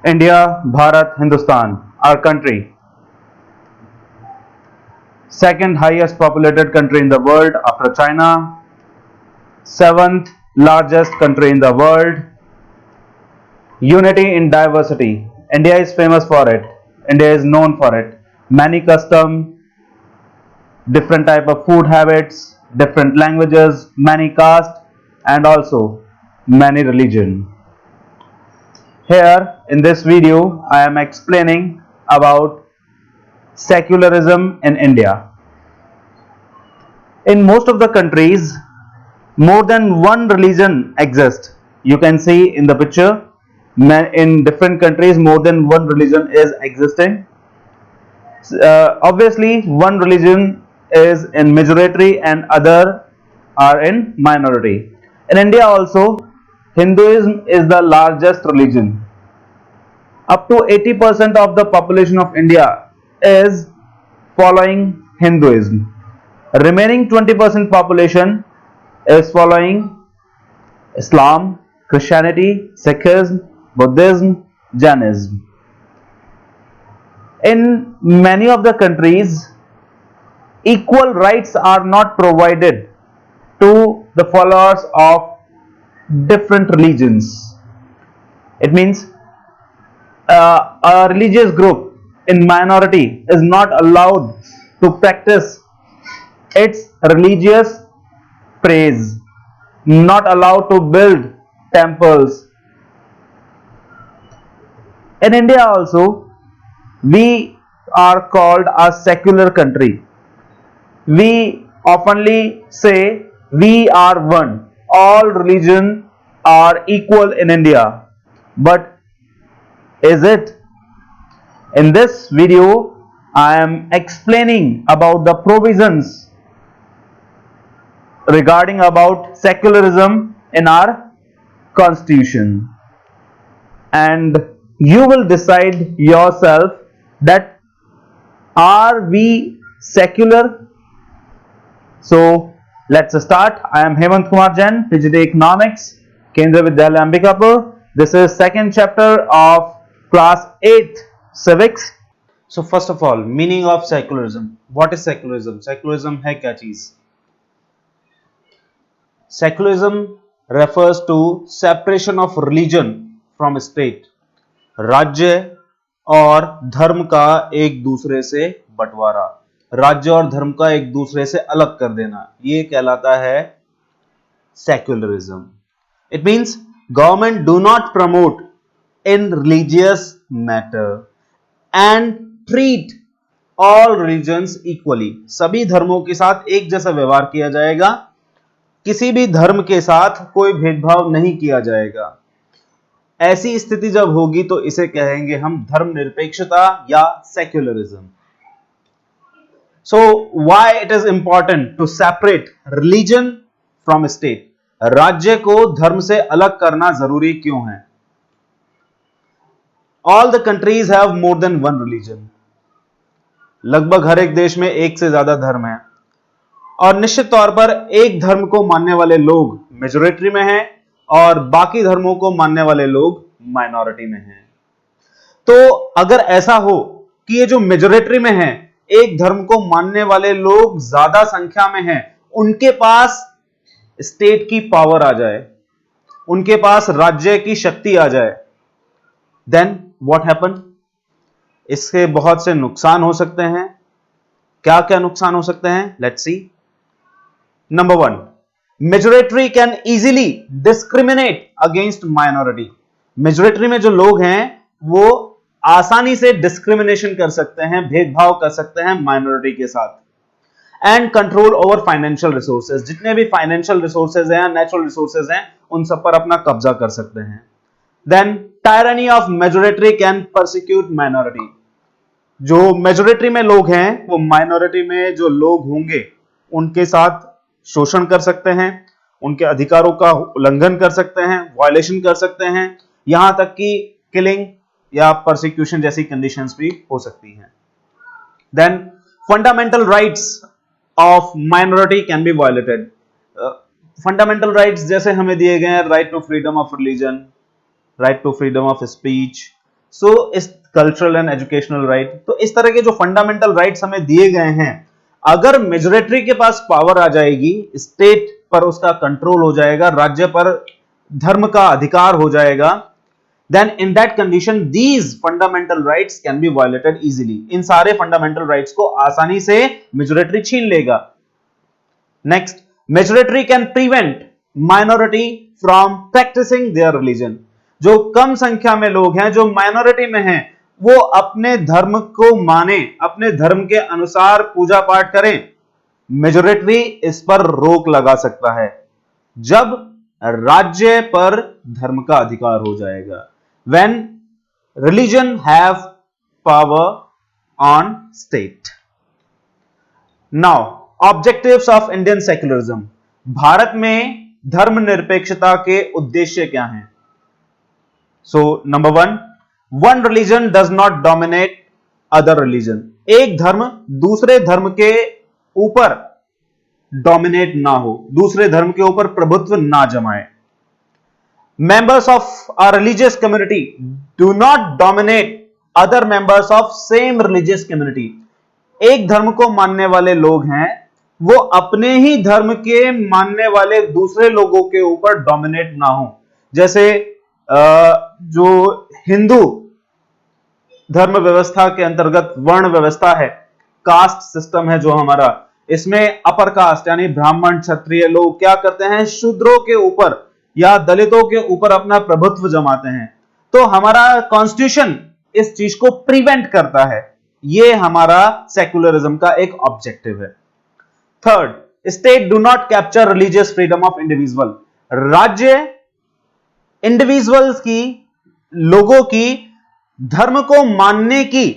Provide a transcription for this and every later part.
India, Bharat, Hindustan, our country. Second highest populated country in the world after China. Seventh largest country in the world. Unity in diversity. India is famous for it. India is known for it. Many custom, different type of food habits, different languages, many caste, and also many religion. Here in this video I am explaining about secularism in India. In most of the countries more than one religion exists. You can see in the picture in different countries more than one religion is existing. Obviously one religion is in majority and other are in minority. In India also Hinduism is the largest religion. Up to 80% of the population of India is following Hinduism. Remaining 20% population is following Islam, Christianity, Sikhism, Buddhism, Jainism. In many of the countries, equal rights are not provided to the followers of different religions. It means a religious group in minority is not allowed to practice its religious praise, not allowed to build temples. In India also, we are called a secular country. We oftenly say we are one. All religions are equal in India. But is it? In this video, I am explaining about the provisions regarding about secularism in our constitution, and you will decide yourself that are we secular. So let's start. I am Hemant Kumar Jain, PhD Economics, Kendriya Vidyalaya Ambikapur. This is second chapter of class 8 civics. So first of all, meaning of secularism. What is secularism? Secularism है क्या चीज? Secularism refers to separation of religion from state. राज्य और धर्म का एक दूसरे से बंटवारा, राज्य और धर्म का एक दूसरे से अलग कर देना, ये कहलाता है secularism. It means government do not promote in religious matter and treat all religions equally. सभी धर्मों के साथ एक जैसा व्यवहार किया जाएगा, किसी भी धर्म के साथ कोई भेदभाव नहीं किया जाएगा. ऐसी स्थिति जब होगी तो इसे कहेंगे हम धर्मनिरपेक्षता या secularism. So why it is important to separate religion from state? राज्य को धर्म से अलग करना जरूरी क्यों है? All the countries have more than one religion. लगभग हर एक देश में एक से ज्यादा धर्म है और निश्चित तौर पर एक धर्म को मानने वाले लोग मेजॉरिटी में हैं और बाकी धर्मों को मानने वाले लोग माइनॉरिटी में हैं. तो अगर ऐसा हो कि ये जो मेजॉरिटी में है, एक धर्म को मानने वाले लोग ज्यादा संख्या में हैं, उनके पास स्टेट की पावर आ जाए, उनके पास राज्य की शक्ति आ जाए, देन व्हाट हैपन? इसके बहुत से नुकसान हो सकते हैं. क्या क्या नुकसान हो सकते हैं? Let's see. Number 1, majority can easily discriminate against minority. Majority में जो लोग हैं वो आसानी से डिस्क्रिमिनेशन कर सकते हैं, भेदभाव कर सकते हैं माइनॉरिटी के साथ. And control over financial resources. जितने भी फाइनेंशियल रिसोर्सेज हैं, नेचुरल रिसोर्सेज हैं, उन सब पर अपना कब्जा कर सकते हैं. Then tyranny of majority can persecute minority. जो मेजॉरिटी में लोग हैं वो माइनॉरिटी में जो लोग होंगे उनके साथ शोषण कर सकते हैं, उनके अधिकारों का उल्लंघन कर सकते हैं, वायलेशन कर सकते हैं, यहां तक कि किलिंग या परसिक्यूशन जैसी कंडीशंस भी हो सकती हैं. Then fundamental rights of minority can be violated. Fundamental rights जैसे हमें दिए गए हैं right to freedom of religion, right to freedom of speech, so इस कल्चरल एंड एजुकेशनल राइट, तो इस तरह के जो फंडामेंटल राइट्स हमें दिए गए हैं, अगर मेजोरिटी के पास पावर आ जाएगी, स्टेट पर उसका कंट्रोल हो जाएगा, राज्य पर धर्म का अधिकार हो जाएगा, then in that condition these fundamental rights can be violated easily. इन सारे फंडामेंटल राइट्स को आसानी से मेजोरिटी छीन लेगा. Next, majority can prevent minority from practicing their religion. जो कम संख्या में लोग हैं, जो माइनॉरिटी में हैं, वो अपने धर्म को माने, अपने धर्म के अनुसार पूजा पाठ करें. मेजोरिटी इस पर रोक लगा सकता है जब राज्य पर धर्म का अधिकार हो जाएगा. When religion have power on state. Now, objectives of Indian secularism. Bharat में धर्मनिरपेक्षता के उद्देश्य क्या हैं? So, number one religion does not dominate other religion. एक धर्म दूसरे धर्म के ऊपर डोमिनेट ना हो, दूसरे धर्म के ऊपर प्रभुत्व ना जमाए. Members of a religious community do not dominate other members of same religious community. एक धर्म को मानने वाले लोग हैं, वो अपने ही धर्म के मानने वाले दूसरे लोगों के ऊपर डोमिनेट ना हो. जैसे जो हिंदू धर्म व्यवस्था के अंतर्गत वर्ण व्यवस्था है, कास्ट सिस्टम है जो हमारा, इसमें अपर कास्ट यानी ब्राह्मण क्षत्रिय लोग क्या करते हैं, शूद्रों के ऊपर या दलितों के ऊपर अपना प्रभुत्व जमाते हैं. तो हमारा कॉन्स्टिट्यूशन इस चीज को प्रिवेंट करता है. यह हमारा सेकुलरिज्म का एक ऑब्जेक्टिव है. Third, state do not capture religious freedom of individual. राज्य इंडिविजुअल्स की, लोगों की धर्म को मानने की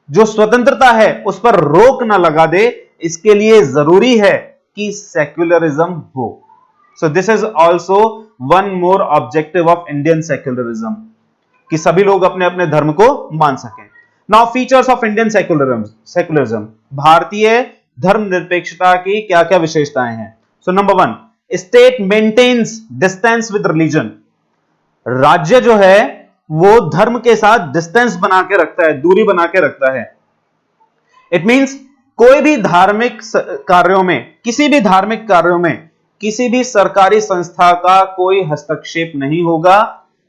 जो स्वतंत्रता है उस पर रोक ना लगा दे. इसके लिए जरूरी है कि सेक्युलरिज्म हो. So this is also one more objective of Indian secularism, कि सभी लोग अपने अपने धर्म को मान सकें. Now features of Indian secularism. भारतीय धर्मनिरपेक्षता की क्या क्या विशेषताएं हैं? So number one, state maintains distance with religion. राज्य जो है वो धर्म के साथ डिस्टेंस बना के रखता है, दूरी बना के रखता है. It means कोई भी धार्मिक कार्यों में, किसी भी धार्मिक कार्यों में किसी भी सरकारी संस्था का कोई हस्तक्षेप नहीं होगा.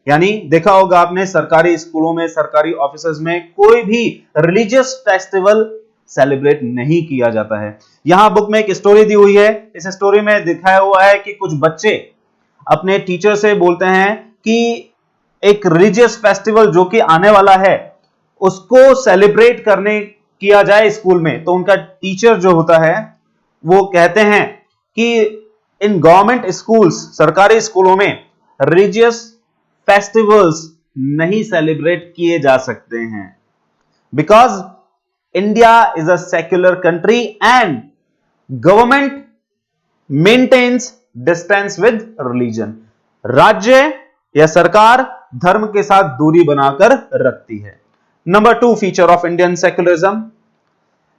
यानी देखा होगा आपने, सरकारी स्कूलों में, सरकारी ऑफिसेज में कोई भी रिलीजियस फेस्टिवल सेलिब्रेट नहीं किया जाता है. यहां बुक में एक स्टोरी दी हुई है. इस स्टोरी में दिखाया हुआ है कि कुछ बच्चे अपने टीचर से बोलते हैं कि एक रिलीजियस फेस्टिवल जो कि आने वाला है उसको सेलिब्रेट करने किया जाए स्कूल में. तो उनका टीचर जो होता है वो कहते हैं कि इन गवर्नमेंट स्कूल्स, सरकारी स्कूलों में रिलीजियस फेस्टिवल्स नहीं सेलिब्रेट किए जा सकते हैं, because India is a secular country and government maintains distance with religion. राज्य या सरकार धर्म के साथ दूरी बनाकर रखती है. Number two feature of Indian secularism,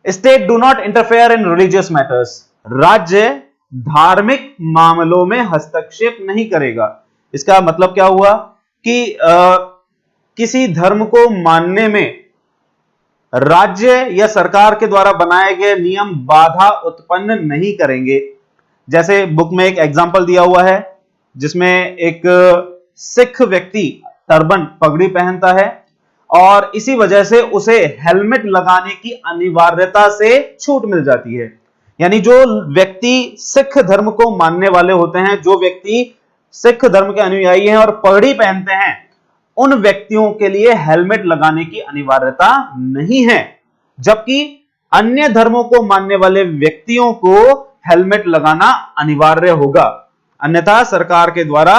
state do not interfere in religious matters. राज्य धार्मिक मामलों में हस्तक्षेप नहीं करेगा. इसका मतलब क्या हुआ कि किसी धर्म को मानने में राज्य या सरकार के द्वारा बनाए गए नियम बाधा उत्पन्न नहीं करेंगे. जैसे बुक में एक एग्जांपल दिया हुआ है जिसमें एक सिख व्यक्ति टर्बन, पगड़ी पहनता है और इसी वजह से उसे हेलमेट लगाने की अनिवार्यता से छूट मिल जाती है. यानी जो व्यक्ति सिख धर्म को मानने वाले होते हैं, जो व्यक्ति सिख धर्म के अनुयायी हैं और पगड़ी पहनते हैं, उन व्यक्तियों के लिए हेलमेट लगाने की अनिवार्यता नहीं है, जबकि अन्य धर्मों को मानने वाले व्यक्तियों को हेलमेट लगाना अनिवार्य होगा, अन्यथा सरकार के द्वारा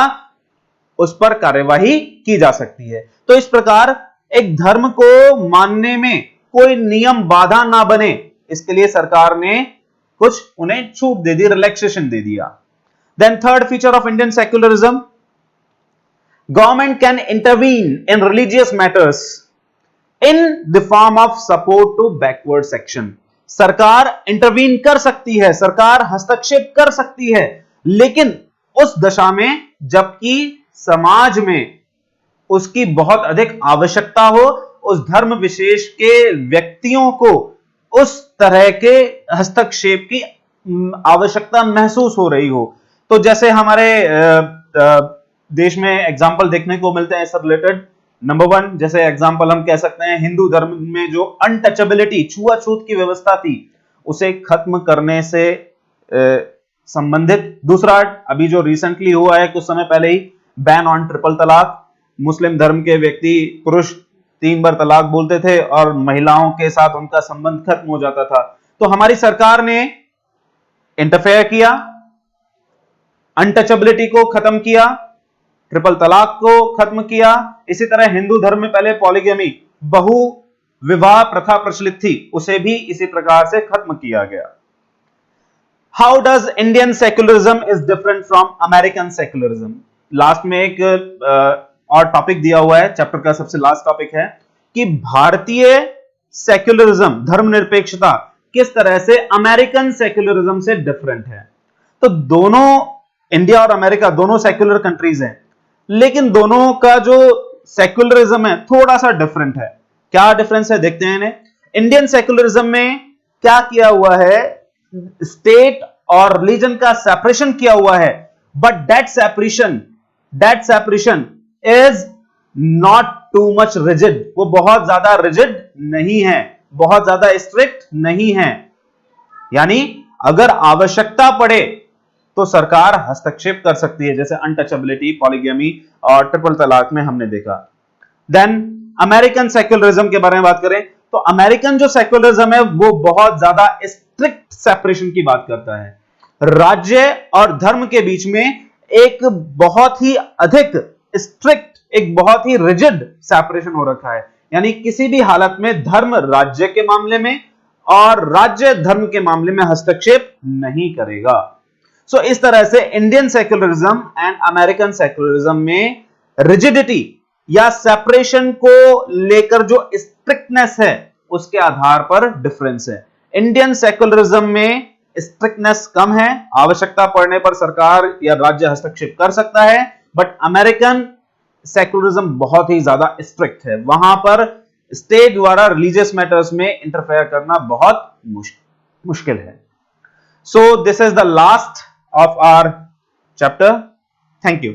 उस पर कार्यवाही की जा सकती है. तो इस प्रकार एक धर्म को मानने में कोई नियम बाधा ना बने, इसके लिए सरकार ने कुछ उन्हें छूट दे दी, रिलैक्सेशन दे दिया. Then third feature of Indian secularism, government can intervene in religious matters in the form of support to backward section. सरकार इंटरवीन कर सकती है, सरकार हस्तक्षेप कर सकती है, लेकिन उस दशा में जबकि समाज में उसकी बहुत अधिक आवश्यकता हो, उस धर्म विशेष के व्यक्तियों को उस तरह के हस्तक्षेप की आवश्यकता महसूस हो रही हो। तो जैसे हमारे देश में एग्जाम्पल देखने को मिलते हैं इससे रिलेटेड। नंबर 1, जैसे एग्जाम्पल हम कह सकते हैं हिंदू धर्म में जो अनटचेबिलिटी, छुआछूत की व्यवस्था थी, उसे खत्म करने से संबंधित। दूसरा, अभी जो रिसेंटली हुआ है कुछ समय पहले ही, बैन ऑन ट्रिपल तलाक। मुस्लिम धर्म के व्यक्ति, पुरुष 3 बार तलाक बोलते थे और महिलाओं के साथ उनका संबंध खत्म हो जाता था। तो हमारी सरकार ने इंटरफेयर किया, अनटचेबिलिटी को खत्म किया, ट्रिपल तलाक को खत्म किया। इसी तरह हिंदू धर्म में पहले पॉलीगैमी, बहु विवाह प्रथा प्रचलित थी, उसे भी इसी प्रकार से खत्म किया गया। How does Indian secularism is different from American secularism? Last में एक और टॉपिक दिया हुआ है, चैप्टर का सबसे लास्ट टॉपिक है कि भारतीय सेक्युलरिज्म, धर्मनिरपेक्षता किस तरह से अमेरिकन सेक्युलरिज्म से डिफरेंट है। तो दोनों, इंडिया और अमेरिका दोनों सेक्युलर कंट्रीज हैं, लेकिन दोनों का जो सेक्युलरिज्म है थोड़ा सा डिफरेंट है। क्या डिफरेंस है देखते हैं इन्हें। इंडियन सेक्युलरिज्म में क्या किया हुआ है, स्टेट और रिलीजन का सेपरेशन किया हुआ है, but that separation is not too much rigid. वो बहुत ज्यादा रिजिड नहीं है, बहुत ज्यादा स्ट्रिक्ट नहीं है। यानी अगर आवश्यकता पड़े तो सरकार हस्तक्षेप कर सकती है, जैसे अनटचेबिलिटी, पॉलीगैमी और ट्रिपल तलाक में हमने देखा। देन अमेरिकन सेक्युलरिज्म के बारे में बात करें तो अमेरिकन जो सेक्युलरिज्म है वो बहुत ज्यादा स्ट्रिक्ट सेपरेशन की बात करता है। राज्य और धर्म के बीच में एक बहुत ही अधिक स्ट्रिक्ट, एक बहुत ही रिजिड सेपरेशन हो रखा है। यानी किसी भी हालत में धर्म राज्य के मामले में और राज्य धर्म के मामले में हस्तक्षेप नहीं करेगा। सो इस तरह से Indian secularism and American secularism में रिजिडिटी या सेपरेशन को लेकर जो स्ट्रिक्टनेस है उसके आधार पर डिफरेंस है। इंडियन सेक्युलरिज्म में स्ट्रिक्टनेस कम है, आवश्यकता पड़ने पर सरकार या राज्य हस्तक्षेप कर सकता है, बट अमेरिकन सेक्युलरिज्म बहुत ही ज्यादा स्ट्रिक्ट है, वहां पर स्टेट द्वारा रिलीजियस मैटर्स में इंटरफेयर करना बहुत मुश्किल है। So this is the last of our chapter. Thank you.